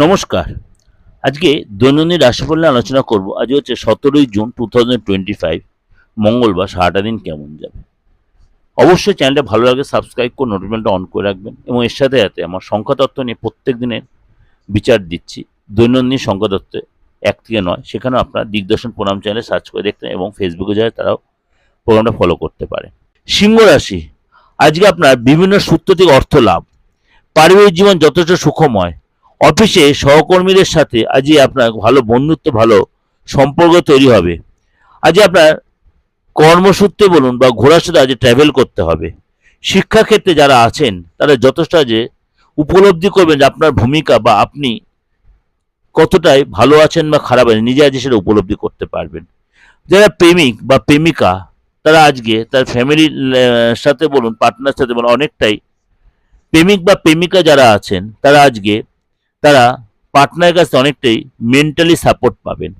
নমস্কার। আজকে দৈনন্দিন রাশিফল নিয়ে আলোচনা করব। আজ হচ্ছে 17ই জুন 2025, মঙ্গলবার। সারাটা দিন কেমন যাবে? অবশ্যই চ্যানেলটা ভালো লাগে সাবস্ক্রাইব করে নোটিফিকেশনটা অন করে রাখবেন, এবং এর সাথে সাথে আমার সংখ্যাতত্ত্ব নিয়ে প্রত্যেক দিনের বিচার দিচ্ছি। দৈনন্দিন সংখ্যাতত্ত্বে 1 থেকে 9, সেখানেও আপনারা দিগদর্শন প্রণাম চ্যানেলে সার্চ করে দেখতে, এবং ফেসবুকে যায় তারাও প্রোগ্রামটা ফলো করতে পারে। সিংহ রাশি, আজকে আপনার বিভিন্ন সূত্র থেকে অর্থ লাভ, পারিবারিক জীবন যথেষ্ট সুখময়। অফিসে সহকর্মীদের সাথে আজকে আপনার ভালো বন্ধুত্ব, ভালো সম্পর্ক তৈরি হবে। আজকে আপনার কর্মসূত্রে বলুন বা ঘোরার সাথে আজকে ট্রাভেল করতে হবে। শিক্ষাক্ষেত্রে যারা আছেন তারা যথেষ্ট আজকে উপলব্ধি করবেন যে আপনার ভূমিকা বা আপনি কতটাই ভালো আছেন বা খারাপ আছেন, নিজে আজকে সেটা উপলব্ধি করতে পারবেন। যারা প্রেমিক বা প্রেমিকা, তারা আজকে তার ফ্যামিলির সাথে বলুন, পার্টনার সাথে বলুন, অনেকটাই প্রেমিক বা প্রেমিকা যারা আছেন তারা আজকে তারা পার্টনারের কাছে অনেকটাই মেন্টালি সাপোর্ট পাবেন।